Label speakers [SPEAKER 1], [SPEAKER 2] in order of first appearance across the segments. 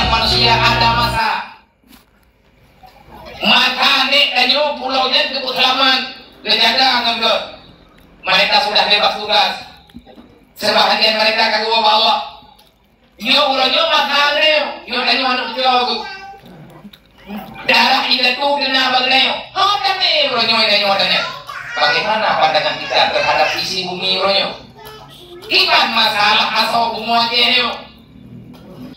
[SPEAKER 1] setiap manusia ada masa. Maka nek danyo pulaunya ke Puslaman, kejaga ngangge. Mereka sudah bebas tugas. Sebahagian mereka kagak bawa Allah. Yo uranyo makane, yo danyo anu jogo. Darah itu kena bagnayo. Hadane uranyo danyo adanya. Bagaimana pandangan kita terhadap isi bumi uranyo? Ikan masalah asal bumi aja yo.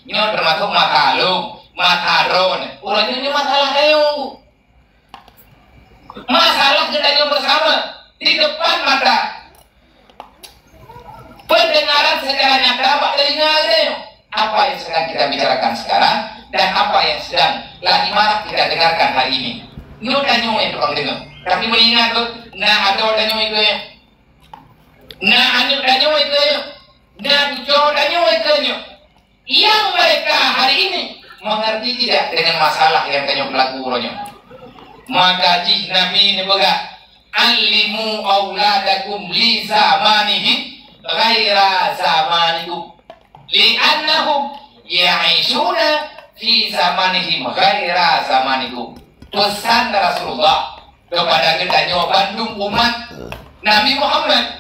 [SPEAKER 1] Ini termasuk makalung, makaron. Uranyo ini masalah ayo. Masalah kita bersama di depan mata. Pendengaran secara nyata Pak telinga ayo. Apa yang sedang kita bicarakan sekarang dan apa yang sedang lagi marak kita dengarkan hari ini. Ini udah nyoy tukang dengar. Tapi mengingat tuh, nah ada udah nyoy itu ya. Nah anu udah nyoy itu ya. Nah ujo udah nyoy itu ya. Yang mereka hari ini mengerti tidak dengan masalah yang kanyo pelaku uronyo. Maka jih Nabi ini bega alimu auladakum li zamanihi ghaira zamanikum li'annahum ya'ishuna fi zamanihim ghaira zamanikum. Pesan Rasulullah kepada kedanyo Bandung umat Nabi Muhammad.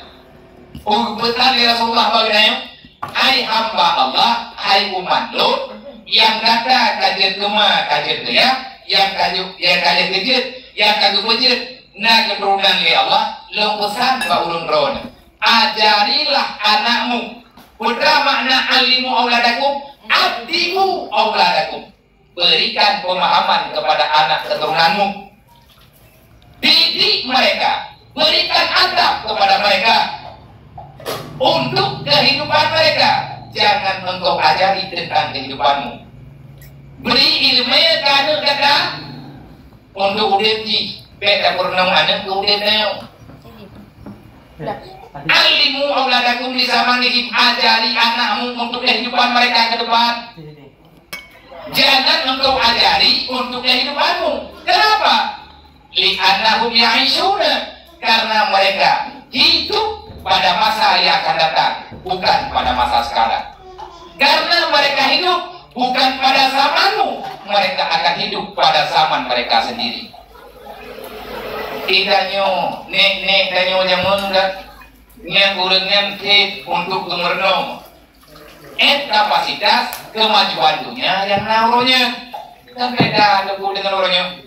[SPEAKER 1] Pesan Rasulullah bagaimana? Hai hamba Allah, hai umat lo yang kata kajian kema kajian dia, yang kajian kejut, yang kagak kejut, nah keturunan ya Allah, lo pesan ba ulun ron. Ajarilah anakmu. Putra makna alimu auladakum, abdimu auladakum. Berikan pemahaman kepada anak keturunanmu. Didik mereka, berikan adab kepada mereka. Untuk kehidupan mereka, jangan engkau ajari tentang kehidupanmu. Beri ilmu karena kata untuk udepji, beda purnam anak ke udepnya. Alimu auladakum di zamanihim, ajari anakmu untuk kehidupan mereka ke depan. Jangan engkau ajari untuk kehidupanmu. Kenapa? Li'annahum ya'ishuna, karena mereka hidup pada masa yang akan datang, bukan pada masa sekarang. Karena mereka hidup bukan pada zamanmu, mereka akan hidup pada zaman mereka sendiri. Tidaknya nek danyo jamun dak nya kurengan ke untuk gemerno. Kapasitas kemajuan dunia yang nauronya kan beda dengan orangnya.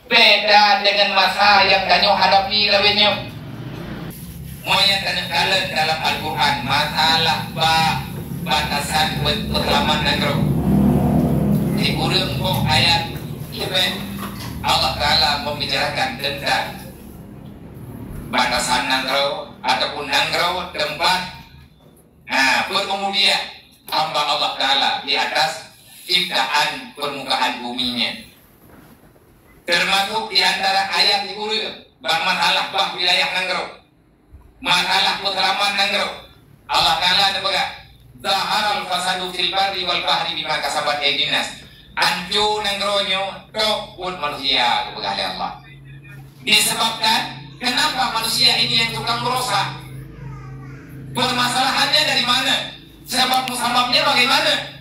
[SPEAKER 1] Beda dengan masa yang danyo hadapi lawennya. Moya kadang-kadang dalam Al-Quran masalah batasan berlaman negro. Di kurung ayat Allah Ta'ala membicarakan tentang batasan negro ataupun negro tempat. Nah, kemudian hamba Allah Ta'ala di atas ciptaan permukaan buminya. Termasuk di antara ayat di kurung masalah wilayah negro. Masalah putraman nangro. Allah Ta'ala ada bega zaharal fasadu fil barri wal bahri bima kasabat aydinas. Ancu nangronyo tok pun manusia kepada Allah. Disebabkan kenapa manusia ini yang tukang merusak? Permasalahannya dari mana? Sebabnya bagaimana?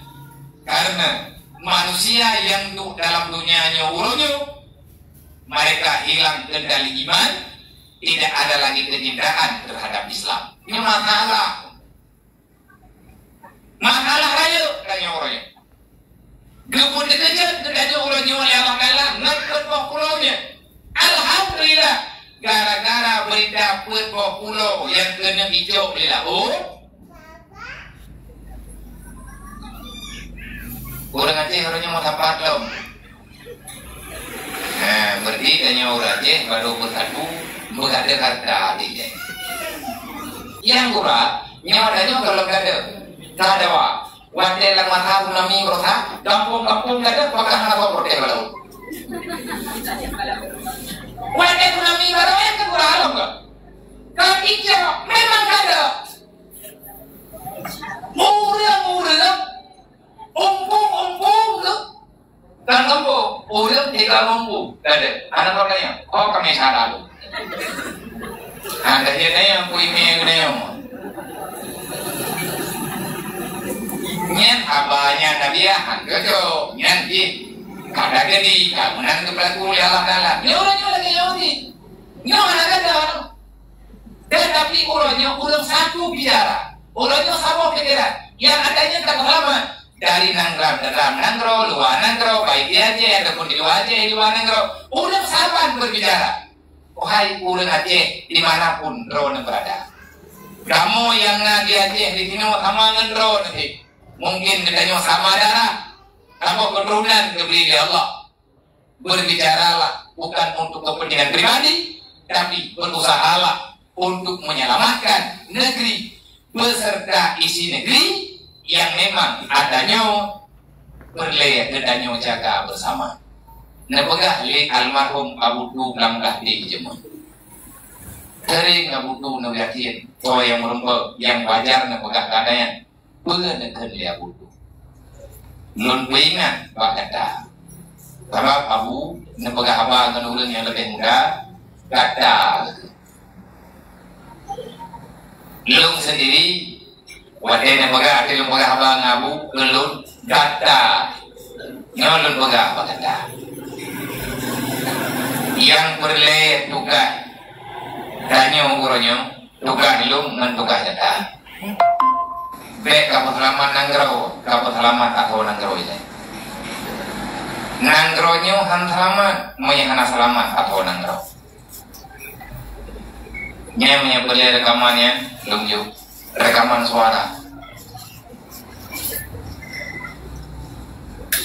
[SPEAKER 1] Karena manusia yang dalam dunianya uronyo, mereka hilang kendali iman. Tidak ada lagi kecintaan terhadap Islam. Ini masalah. Masalah aja kayaknya orangnya. Kemudian saja terjadi orangnya oleh Allah Ta'ala ngangkat pulaunya. Alhamdulillah. Gara-gara berita pulau yang kena hijau di laut. Orang Aceh orangnya mau dapat dong. Nah, berarti tanya orang Aceh baru bersatu. Bukan ada harta dia. Yang gua nyawadanya kalau gak ada wadah lang mata tsunami berusaha kampung-kampung gak ada pakai apa protes kalau wadah tsunami baru yang kedua alam gak kalau hijau memang gak ada murah umpung tuh kan ngomong udah tiga ngomong gak ada anak orangnya kami salah lu. Ada yang yang kui mie yang nyen habanya Nabi ya hangojo nyanti kada gedi kamunan ke pelaku ya Allah taala nyoranya lagi yoti nyora kada tetapi ulanya ulang satu bicara ulanya sama pikiran yang adanya terhalaman dari nanggram dalam nanggro luar nanggro baik dia aja ataupun di luar aja di luar nanggro ulang saban berbicara wahai ulang Aceh dimanapun ro berada kamu yang nanti Aceh di sini sama ngendro nanti mungkin katanya sama darah kamu keturunan diberi Allah berbicaralah bukan untuk kepentingan pribadi tapi berusahalah untuk menyelamatkan negeri beserta isi negeri yang memang adanya berleh gedanya jaga bersama nepegah li almarhum Abu Du Langkah di Jemur kering Abu Du nabiatin oh yang merempel yang wajar nepegah keadaan pengen li Abu Du lun pingan Pak kata sebab Abu nepegah apa kan ulun yang lebih muda kata lung sendiri wadai nepegah arti lung pegah apa ngabu lun kata nyolun pegah apa kata yang berleh tugas tanya ukurannya tugas lung ngan tugas kata baik kapal selamat nanggro kapal selamat atau nanggro ini nanggronyo han selamat menyahana selamat atau nanggro nyamanya boleh rekamannya lungju rekaman suara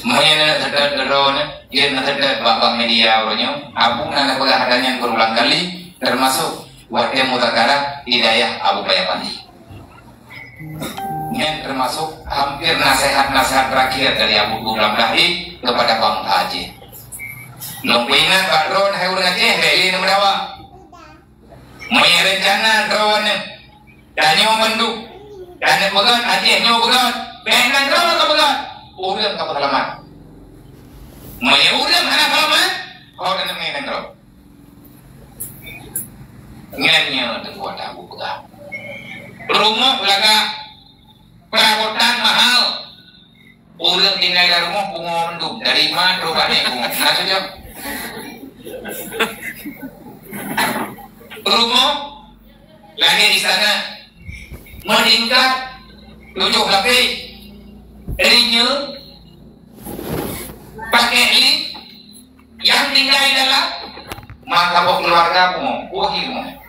[SPEAKER 1] menyana sedar drone dia sedar babak media orangnya abu nana adanya berulang kali termasuk wadah mutakara hidayah Abu Bayapandi yang termasuk hampir nasihat-nasihat terakhir dari Abu Gulam Dahi kepada Bang Haji. Lumpinan Pak Drone Hewan Aceh Beli Nemerawa merencana drone dan yang menduk dan pegang Aceh yang pegang dengan drone ke pegang udah ke pedalaman udah anak pedalaman kau dan dengan drone nyanyi terbuat Abu pegang rumah belakang perabotan mahal udah tinggal di rumah bunga mendung dari mana rupanya bunga nah saja rumah lagi di sana meningkat 7 lagi rinya pakai lift yang tinggal di dalam maka keluarga bunga bunga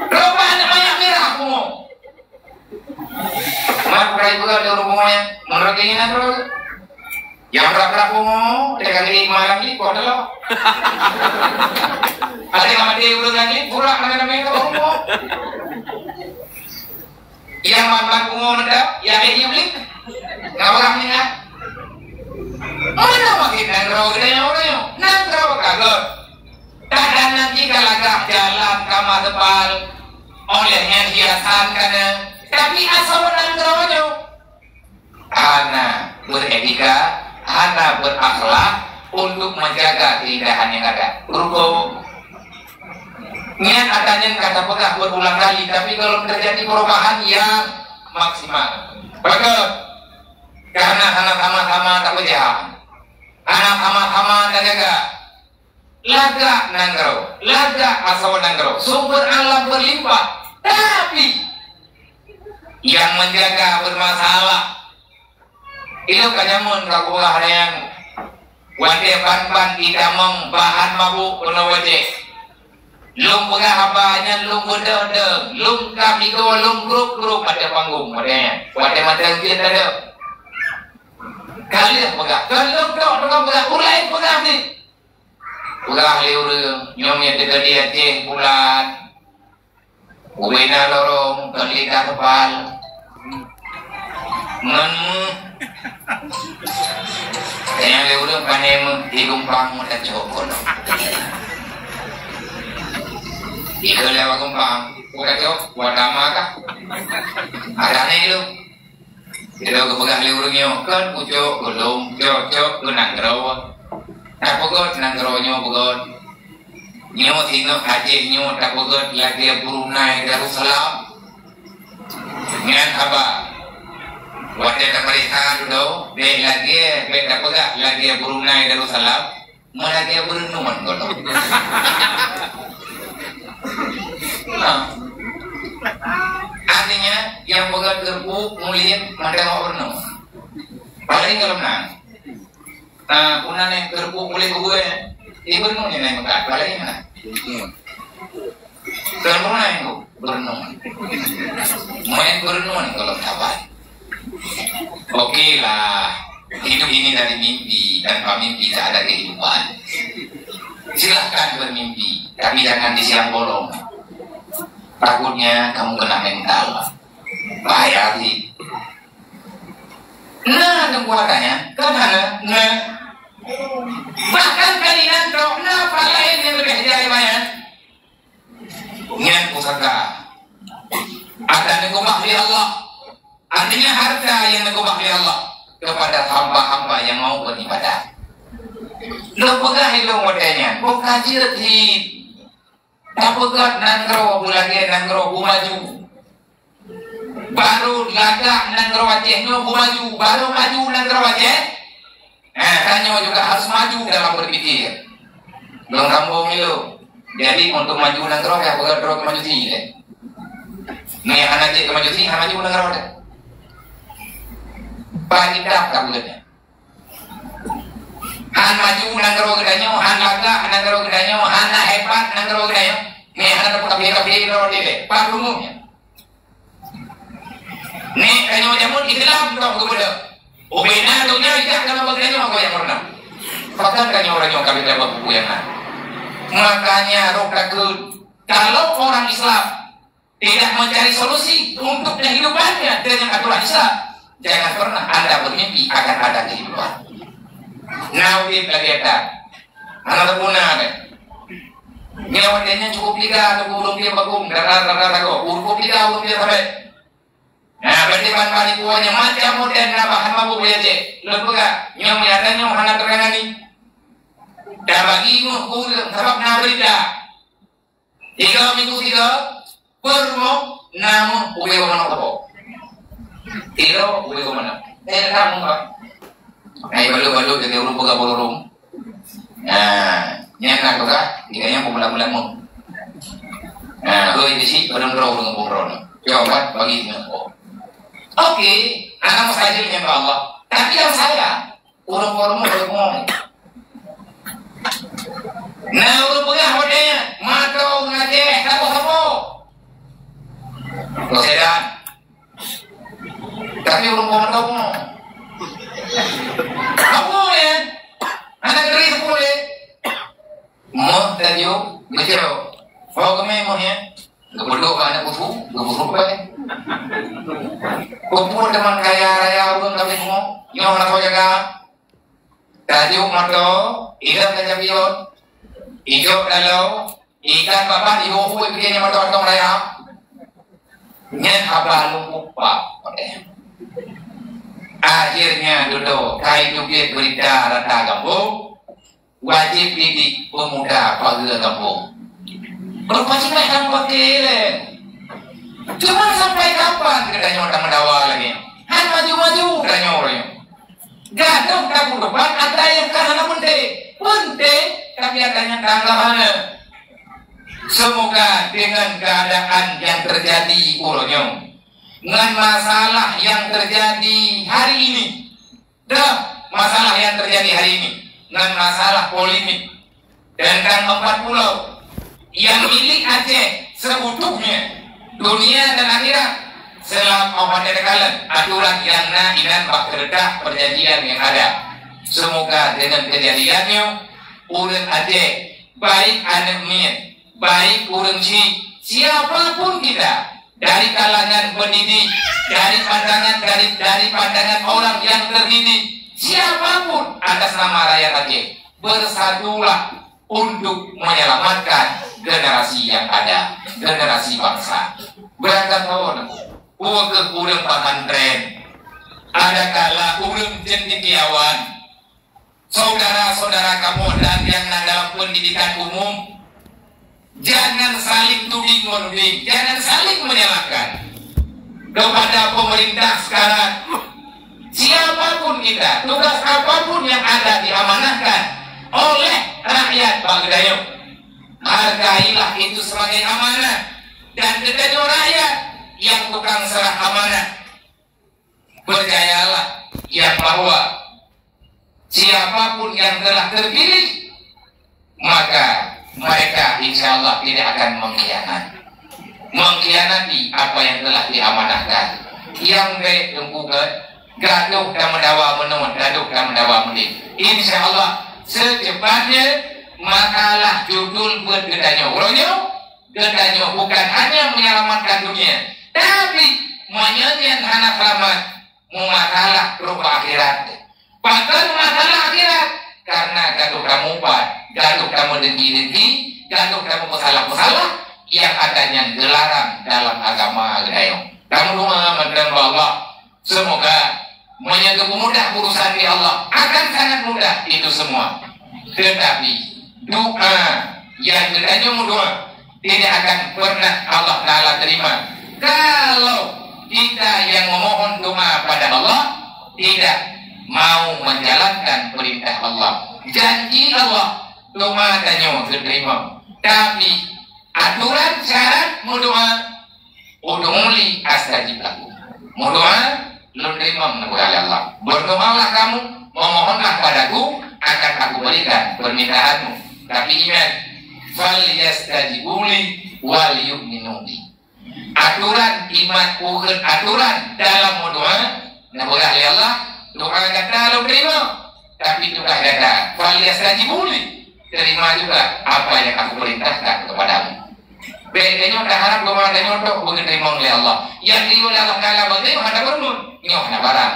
[SPEAKER 1] Rupanya banyak merah bunga. Mak berai juga di rumahnya. Menurut keinginan bro. Yang berak-berak bunga, dengan ini malam ini kau adalah. Ada yang mati udah lagi, burak namanya itu bunga. Yang malam bunga ada, yang ini beli. Nggak orang ni kan? Mana makin nangro gedenya orangnya? Nangro kagak. Dan nanti kalau jalan kama tebal olehnya hiasan karena tapi asal nanggronya ana beretika ana berakhlak untuk menjaga keindahan yang ada ruko niat adanya kata pegah berulang kali tapi kalau terjadi perubahan yang maksimal bagus karena anak sama-sama tak berjahat anak sama-sama tak jaga laga nanggro, laga asal nanggro, sumber alam berlimpah, tapi yang menjaga bermasalah. Itu kanyamun kakulah ada yang wade pan-pan idamong bahan mabuk penuh wajah. Lung pegah habanya, lung beda-beda, lung kami go, lung grup-grup ada panggung, wadanya, wade matang kita ada. Kalian pegah, kalau dok pegah, ulai pegah ni. Ulah liur nyomnya terjadi Aceh bulan Uwena lorong kelita kepal Ngenmu Yang liur panemu digumpang muda cokol Ika lewa gumpang Udah cok, wadama kah Ada nih lu Kita kepegang liurnya kan Ucok, gelum, cok, kenang rawa tak pegot nanggronya pegot nyo tino Aceh nyo tak pegot lagi Brunei Darussalam Ngan apa? Waktu pemerintah dulu, be lagi Brunei Darussalam, lagi berenungan kalau. Artinya yang pegang gerbu muliin mata mau berenung. Paling kalau menang. Punan yang gerbu mulai ke gue, ini berenung nih naik muka. Paling mana? Kalau naik gue berenung. Main berenung kalau mendapat. Oke lah, hidup ini dari mimpi, tanpa mimpi tak ada kehidupan. Silahkan bermimpi, tapi jangan di siang bolong. Takutnya kamu kena mental. Bahaya sih. Nah, kekuatannya, kemana? Nah, bahkan kalian tahu apa lain yang lebih jaya banyak. Niat pusaka. Ada negomah di Allah. Artinya harta yang negomah di Allah kepada hamba-hamba yang mau beribadah. Lo pegah itu modenya, bukan jirti. Tak pegat nanggro bulagi nanggro maju. Baru lagak nanggro Aceh nyobu maju, baru maju nanggro Aceh. Tanya juga harus maju dalam berpikir. Belum kampung itu. Jadi untuk maju nanggro ya pegat ro maju sih. Nih anak je maju sih, maju nanggro deh. Pagi dak kabulnya. Han maju nanggro gedanya, han lagak nanggro gedanya, han hebat nanggro gedanya. Nih han kapi ro dile, pak umumnya. Nih kanyo jamun Islam dong kemudian. Ubena dunia tidak nama bagainya aku yang pernah. Bahkan kanyo orang yang kapi dapat buku yang mana. Makanya rokagun kalau orang Islam tidak mencari solusi untuk kehidupannya dengan aturan Islam, jangan pernah Anda bermimpi akan ada kehidupan. Nawib lagi ada, anak guna deh. Nyawadanya cukup liga, cukup dia bagum, darah cukup liga, sampai. Nah, berarti balik kuahnya macam modern bahan mabuk ya je. Lepas gak, nyom nyatanya mana terangan ni. Dah bagi kurang sebab nak berita. 3 minggu 3 bermuk namun ubi mana kau. 3 ubi mana. Kamu tak. Ay balu jadi urung pega bolorong. Nah, nyana kau kah? Dikanya pemula-mula mu. Nah, oi disi berendro dengan bolorong. Jawab bagi aku. Oke, anak mustajil dengan Allah. Tapi yang saya, urung-urung ngomong. Nah, urung pegah hodenya, matau ngajeh, tapo-tapo. Kesedan. Tapi urung ngomong ngomong. Apa ya? Anak keri sepuluh. Moh tajuk, gecero. Fau kami moh ya. Gepedok anak kutu, gepedok apa ya? Kumpul teman kaya raya urun kami semua, nyong nak jaga. Tajuk mato, ikan kecapion, hijau dalau, ikan bapak dihuhu ikan mato atong raya. Nyen abah lupa, akhirnya dulu kai jubir berita rata kampung, wajib didik pemuda pada kampung. Berpacikan kamu pakai. Cuma sampai kapan katanya orang mendawa lagi? Han maju-maju katanya orang. Gadong kamu depan ada yang kanan pente tapi adanya tanggapannya. Semoga dengan keadaan yang terjadi urunyo, dengan masalah yang terjadi hari ini, masalah yang terjadi hari ini, dengan masalah polemik tentang 4 pulau yang milik Aceh seutuhnya, dunia dan akhirat selama pada kalian aturan yang dan bak terdedah perjanjian yang ada. Semoga dengan kejadiannya urang Aceh baik anak min baik urang siapapun kita dari kalangan pendidik, dari pandangan orang yang terdidik, siapapun atas nama rakyat Aceh bersatulah untuk menyelamatkan generasi yang ada, generasi bangsa. Berangkat tahun, urang pesantren, ada kala urang cendekiawan, saudara-saudara kamu dan yang dalam pendidikan umum, jangan saling tuding menuding, jangan saling menyalahkan. kepada pemerintah sekarang. Siapapun kita, tugas apapun yang ada diamanahkan oleh rakyat Bagdayo, hargailah itu sebagai amanah. Dan kepada rakyat yang tukang serah amanah, percayalah yang bahwa siapapun yang telah terpilih, maka mereka insya Allah tidak akan mengkhianati apa yang telah diamanahkan. Yang gaduh dan mendawa menun, gaduh dan mendawa menit. Insya Allah secepatnya makalah judul buat gedanyo bukan hanya menyelamatkan dunia, tapi menyanyian anak selamat makalah rupa akhirat. Bahkan makalah akhirat karena gaduh kamu gaduh kamu dengki, gaduh kamu pesalah yang adanya gelaran dalam agama gedayo. Kamu rumah mendengar Allah, semoga menyanggup mudah urusan di Allah, akan sangat mudah itu semua. Tetapi doa yang gedayo doa tidak akan pernah Allah Ta'ala terima kalau kita yang memohon doa pada Allah tidak mau menjalankan perintah Allah. Janji Allah doa danyo terima, tapi aturan syarat doa udumuli astajib lakum. Doa lu terima menurut Allah. Berdoalah kamu, memohonlah padaku, akan aku berikan permintaanmu. Tapi ingat, fal yastajibuli wal yu'minu bi. Aturan iman ukur aturan dalam doa, nabi Allah doa kata lu terima, tapi juga kata fal yastajibuli, terima juga apa yang aku perintahkan kepadamu. Bedanya udah harap doa dan nyontok bukan terima oleh Allah. Yang diri oleh Allah Ta'ala bagaimana ada bernun, nyoh ada barang.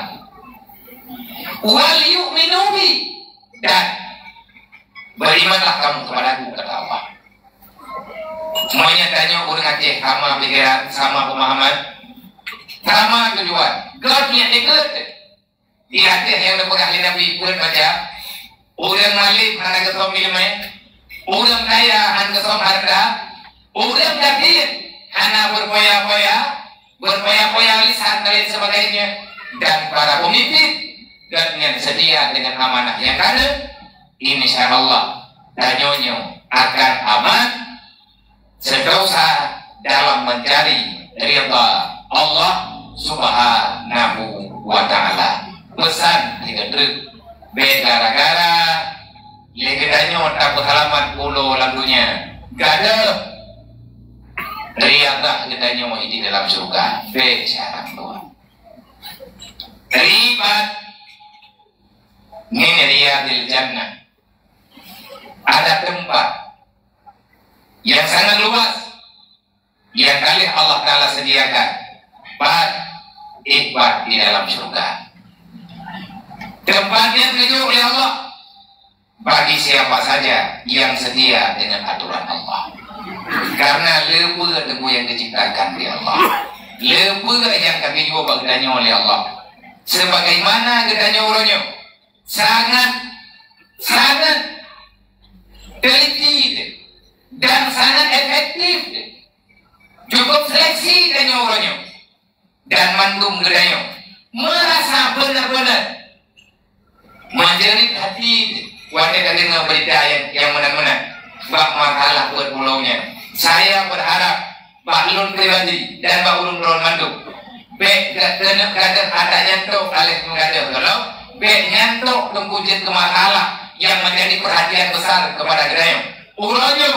[SPEAKER 1] Wal yu'minu bi, dan berimanlah kamu kepadaku, kata Allah. Semuanya tanya udah ngaceh sama pikiran, sama pemahaman, sama tujuan. Godnya ikut di hati yang dipegang Nabi pun baca. Udah malik mana kesom ilmu, udah kaya han kesom harta. Udah dapat hana berpoya-poya lisan dan lain sebagainya, dan para pemimpin dan yang sedia dengan amanah yang ada, insya Allah danyonya akan aman sedosa dalam mencari ridha Allah Subhanahu wa Ta'ala. Pesan digedrek gara-gara legedanyo tak halaman pulau landunya gada riadah gedanyo di dalam surga. Syarat doa ribat ini riyadil jannah, ada tempat yang sangat luas yang kali Allah Ta'ala sediakan ikhbat di dalam surga. Tempatnya ditunjuk oleh Allah bagi siapa saja yang setia dengan aturan Allah. Karena lebu yang diciptakan oleh Allah, lebu yang kami juga bagdanya oleh Allah. Sebagaimana gedanya uronyo sangat teliti dan sangat efektif, cukup seleksi gedanya uronyo dan mandum gedanya merasa benar-benar menjerit hati wanita dengan berita yang benar-benar bak makalah buat pulaunya. Saya berharap Pak Ulun pribadi dan Pak Ulun mandum kadang ada nyantok alih mengajar kalau nyantok tembujit ke makalah yang menjadi perhatian besar kepada gedayo uronyo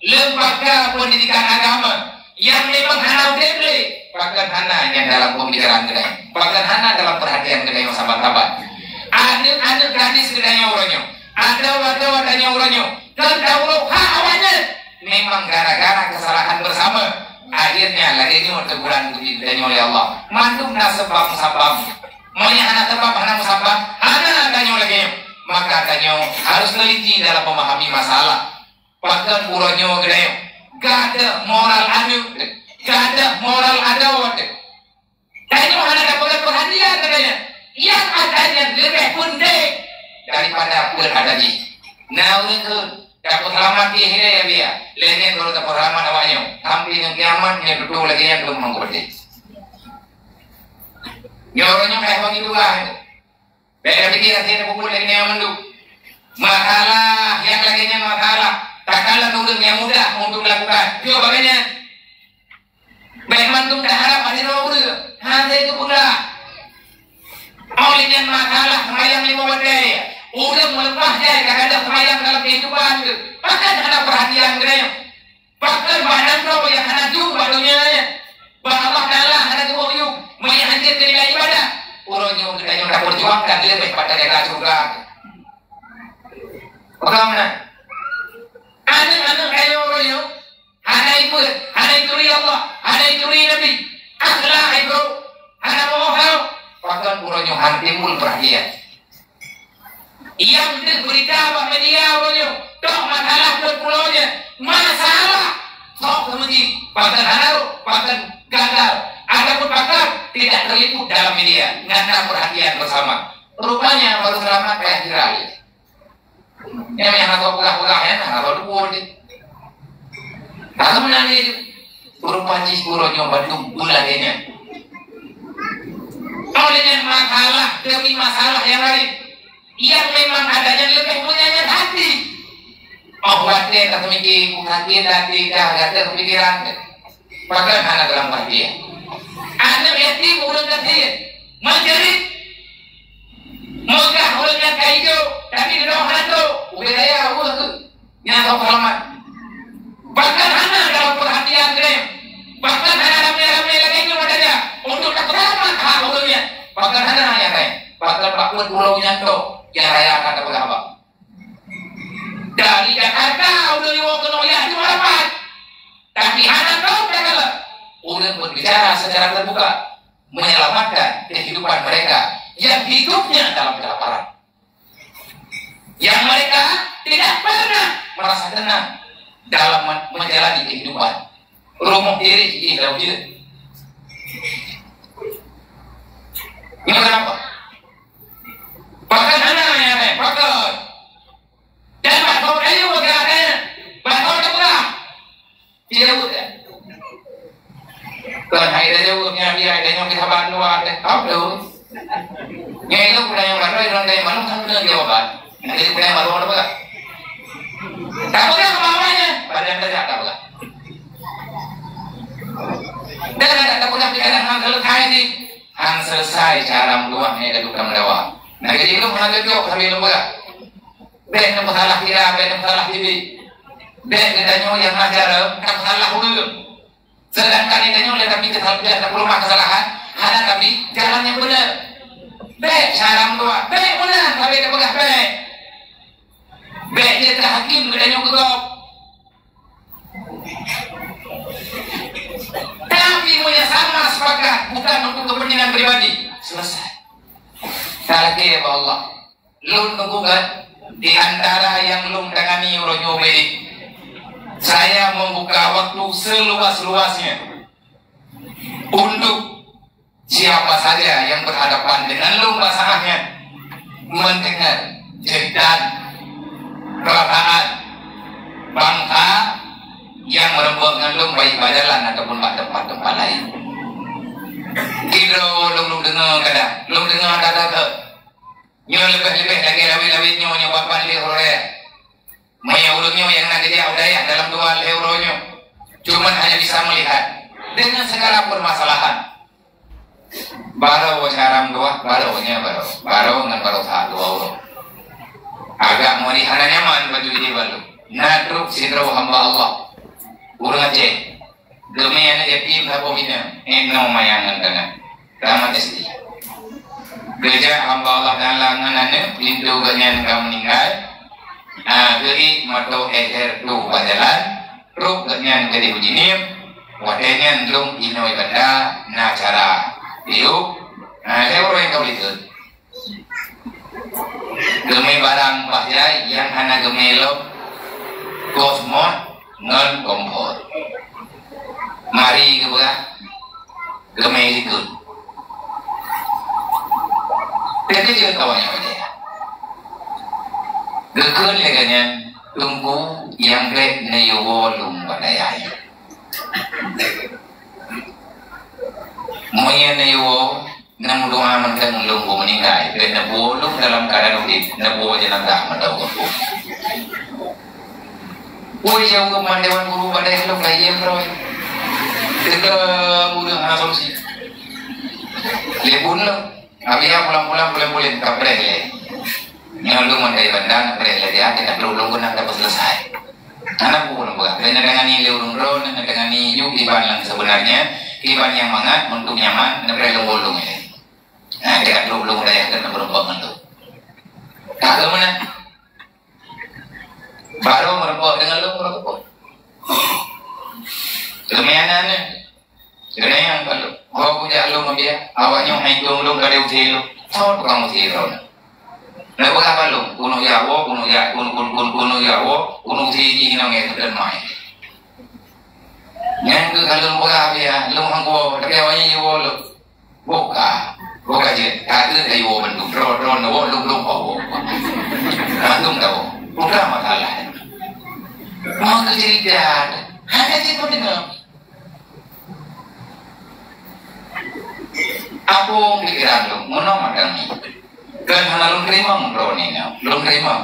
[SPEAKER 1] lembaga pendidikan agama yang memang hana deble bahkan hanya dalam pembicaraan gedayo, bahkan hana dalam perhatian gedayo sahabat-sahabat. Ada gadis gedayo uronyo, ada wadanya uronyo, dan daulau awalnya memang gara-gara kesalahan bersama akhirnya lagi ini teguran ditanya oleh Allah. Mandum nasabam maunya anak sebab anak musabab anak tanya lagi, maka tanya harus teliti dalam memahami masalah. Bahkan uronyo gedayo gak ada moral anu, gak ada moral adawat. Tanya anak dapat perhatian katanya yang adanya lebih pendek daripada pun ada di. Nah itu dapat selamat di hidayah dia. Lainnya kalau dapat selamat awalnya. Sampai yang kiamat yang duduk lagi yang belum mengerti. Nyorongnya kayak begitu lah. Beda pikiran saya pukul lagi yang menduk. Masalah yang laginya masalah. Tak kalah turun yang mudah untuk melakukan. Coba bagaimana? Baik mantum dah harap ada roda. Hanya itu pula. Olehnya masalah semayang 5 waktu. Udah melepas dia kadang semayang dalam kehidupan. Bahkan ada perhatian kedanya. Bahkan badan kau yang ada juga dunia. Bahwa Allah ada keboyong. Menghancurkan nilai ibadah. Uronya kedanya sudah perjuangkan lebih pada dia surga. Bagaimana? Anak-anak kayak uronya. Ada ikut, ada ituri Allah, ada ituri Nabi. Akhlak itu, ada mohon. Bahkan uronya timbul perhatian. Yang diberitahu media uronya. Tok masalah berpulaunya. Masalah. Sok kemudian. Bahkan halau, bahkan gagal. Adapun bakal tidak terliput dalam media. Ngana perhatian bersama. Rupanya baru selamat kayak viral. Yang atau pulang-pulangnya, atau dukul. Kalau menangis, berupa uronya bantu bulannya. Olehnya masalah demi masalah yang lain. Yang memang adanya lebih punyanya hati. Oh, wadah tak memikir, hati tadi dah ada kepikiran. Bahkan anak dalam hati. Anak yatim udah kasih, menjerit, mogah ulangnya kayak itu, tapi di dalam hantu, ubedaya udah tuh, nyata selamat. Bahkan anak dalam perhatian dia, bahkan anak ramai-ramai lagi ini wadahnya, untuk tak selamat hak ulangnya. Bahkan anak yang lain, bahkan bakun pulaunya tuh, yang raya kata berapa? Dari Jakarta udah dibawa ke Noya di Marapat, tapi anak kau kalah. Udah berbicara secara terbuka, menyelamatkan kehidupan mereka yang hidupnya dalam kelaparan, yang mereka tidak pernah merasa tenang dalam menjalani kehidupan. Rumah diri hidup dia. Ini kenapa? Bahkan anaknya, bahkan dan bahkan kayu bergeraknya, bahkan bergerak tidak boleh. Còn hay là đâu nhà đi hay là nhau cái thằng bạn nó để tóc đâu nghe lúc này mà nói rằng đây mà nó không được nhiều bạn cái lúc này mà nó bớt tak boleh kemauannya badan tidak tak boleh dan tak boleh pikiran hang selesai cara meluangnya dari bukan melewat. Nah jadi itu mengalir jauh sambil lembaga ben masalah kira ben masalah TV ben kita yang ngajar kan masalah ulum. Sedangkan ini oleh kami kesalahan, tak perlu kesalahan, ada kami jalan yang benar. Baik, cara doa, baik benar, tapi tak pegah baik. Baik dia terhakim, bedanya gegap. Tapi punya sama sepakat, bukan untuk kepentingan pribadi. Selesai. Lagi ya Allah, lu tunggukan di antara yang lu tangani uronya baik. Saya membuka waktu seluas-luasnya untuk siapa saja yang berhadapan dengan lomba sahahnya mendengar cerita perasaan bangsa yang merembuk dengan lomba ibadalan ataupun tempat-tempat lain. Kira lom dengar kadang, lom dengar kadang nyo lebih-lebih lagi lawi-lawi nyo bapak dia oleh Maya ulungnya yang nanti dia udah ya dalam 2 euronya cuman hanya bisa melihat dengan segala permasalahan baru saram doa barunya baru dengan baru 1 euro agak mau dihana nyaman baju ini baru nadruk sidro hamba Allah urang aja demi anak yatim habomina eno mayangan tanah tamat SD gereja hamba Allah dan langanannya pintu ganyan kamu meninggal. Geri mato tu badalan ruk ganyan jadi ujinim wadenya ndung ino ibada na cara diuk euro yang kau lihat gemi barang bahaya yang hana gemelo kosmon non kompor mari kebuka gemi itu jadi juga kawannya aja Gekun leganya tunggu yang grek neyowo lumbadayay. Moya neyowo nang doa mentang lunggu meninggal dan nabolong dalam keadaan hidup nabo jenazah mandau ko boy jauh ke mandewan guru badai lo kayem roy kita udah solusi lebun lo abia pulang-pulang boleh kabre le nyalung mandai bandang kabre le dia tidak lulung guna dapat selesai anak bukan bukan dengan ini leurung ron dengan ini yuk iban yang sebenarnya iban yang mangat untuk nyaman kabre lulung ini nah tidak lulung daya karena berubah bentuk tak ke mana baru merokok dengan lu merokok kemianannya karena yang kalau kau punya lu ngabia awaknya hitung lu kada uti lu tahu kamu tiro na apa lu kuno yawo kuno uti hinang itu dan main yang ke kalau buka ya lu hanggo tapi awaknya yawo lu buka je kata ayo bentuk ron lu kau antum tahu bukan masalah mau cerita hanya cerita dengan apa pikiran lu mana madang ni kan hana lu terima belum terima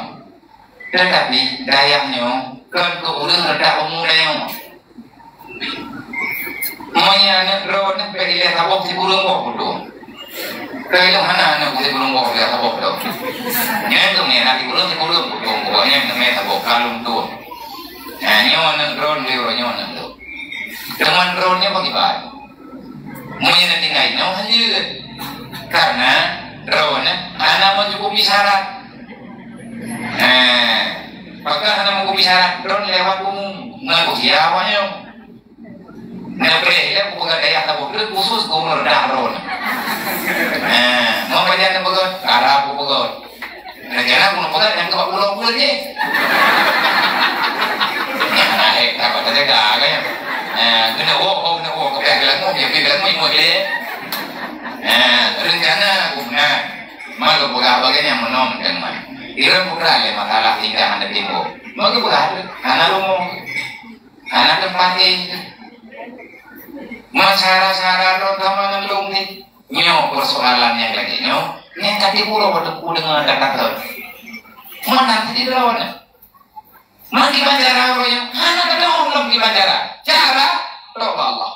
[SPEAKER 1] tetapi dayanya kan ke udah redak umum dayang monya nak ron pergi lihat apa si burung bodoh kalau hana si burung bodoh lihat apa bodoh nyanyi ni nanti burung si burung bodoh pokoknya namanya tabok kalung tu nyon ron leo nyon tu dengan ronnya bagaimana monya nanti ngai nyon hanya karena ron hana mencukupi syarat maka hana mencukupi syarat ron lewat umum ngaku siapanya Nabre, dia bukan daya tabuk itu khusus umur dah ron. Mau baca yang begot, Arab begot. Negara pun begot yang kepak pulau je. Apa saja gaya. Kena wo kepek lagu, dia pergi lagu imut le. Rencana guna malu buka bagian yang menom dan mana. Ira buka le masalah hingga anda timbo. Mau buka, anak rumah, anak tempat ini. Masyarakat lo kamangan long ni nyo persoalan yang lagi nyo yang kati pulau berdeku dengan kata mana tidak lawan mana di bandara royong mana kata orang di bandara cara lo Allah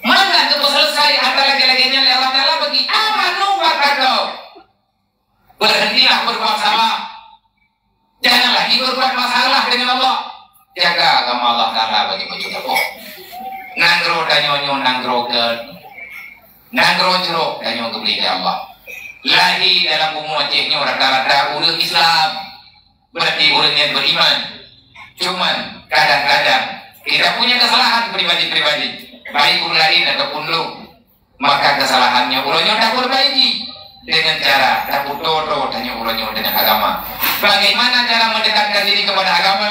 [SPEAKER 1] mana itu selesai antara lagi-laginya lewat Allah bagi amanu wakado berhentilah berbuat salah jangan lagi berbuat masalah dengan Allah jaga agama Allah Ta'ala bagi mencukup nanggro danyo nanggro jeruk danyo kebeli Allah lahi dalam umum Acehnya rata-rata udah Islam berarti orangnya beriman cuman kadang-kadang tidak punya kesalahan pribadi-pribadi baik orang lain ataupun lu maka kesalahannya orangnya tak perbaiki dengan cara tak todo danyo orangnya dengan agama bagaimana cara mendekatkan diri kepada agama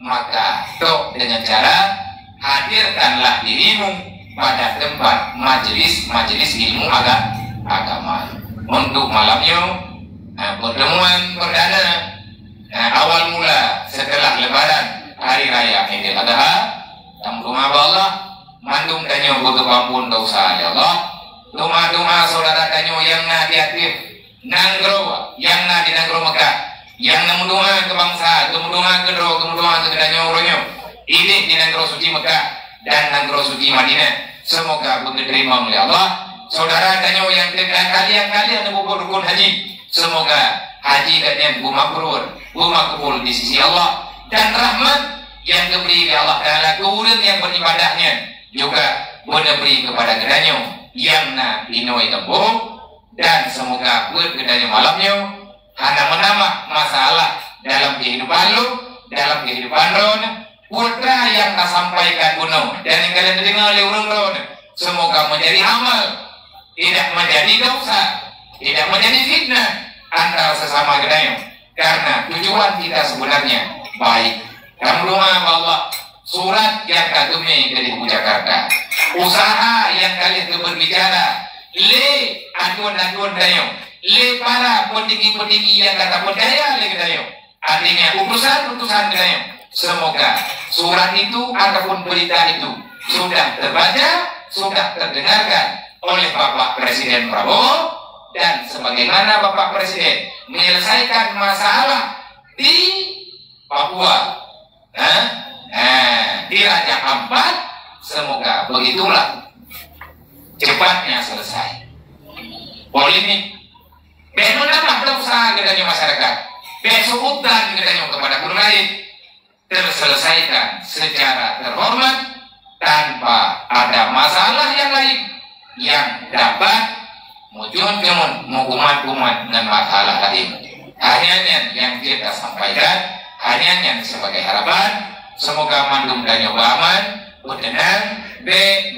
[SPEAKER 1] maka toh dengan cara hadirkanlah dirimu pada tempat majelis ilmu agama. Untuk malamnya pertemuan perdana awal mula setelah Lebaran hari raya Idul Adha rumah Allah mandum danyo berkepampun dosa ya Allah rumah saudara danyo yang di aktif nanggro yang di nanggro Mekah yang namudunga ke bangsa kemuduha ke danyo ronyo ini di negara suci Mekah dan negara suci Madinah semoga diterima oleh Allah saudara danyo yang kalian rukun haji semoga haji kalian makbul di sisi Allah dan rahmat yang diberi oleh Allah Ta'ala kemudian yang beribadahnya juga boleh beri kepada kedanyo yang na inoi tempuh dan semoga buat kedanyo malamnya hanya menambah masalah dalam kehidupan lu dalam kehidupan ron putra yang tak sampaikan gunung dan yang kalian dengar oleh orang semoga menjadi amal tidak menjadi dosa tidak menjadi fitnah antara sesama gedayo karena tujuan kita sebenarnya baik kamu rumah Allah surat yang kagumi dari Jakarta usaha yang kalian berbicara le aduan dayo le para pentinggi yang kata berdaya le gedayo artinya utusan gedayo semoga surat itu ataupun berita itu sudah terbaca, sudah terdengarkan oleh Bapak Presiden Prabowo, dan sebagaimana Bapak Presiden menyelesaikan masalah di Papua, di Raja Ampat, semoga begitulah cepatnya selesai. Polemik benar apa usaha gedanya masyarakat, besok utang gedanya kepada guru lain terselesaikan secara terhormat tanpa ada masalah yang lain yang dapat mengumat dengan masalah lain. Hanya yang kita sampaikan, hanya sebagai harapan, semoga mandum dan nyobaman bertenang,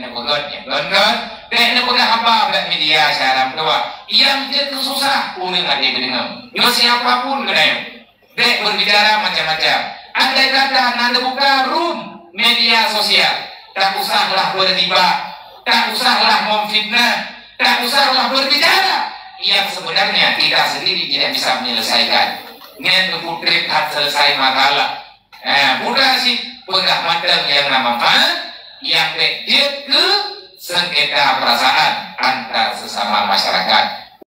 [SPEAKER 1] nebugot yang gongot, nebugot apa media secara doa yang dia susah uning ada dengan yo siapapun gedanya berbicara macam-macam. Andai kata nanda buka room media sosial, tak usahlah berdebat, tak usahlah memfitnah, tak usahlah berbicara yang sebenarnya kita sendiri tidak bisa menyelesaikan. Ngen putri tak selesai masalah. Mudah sih pegah matang yang nama yang berkait ke sengketa perasaan antar sesama masyarakat.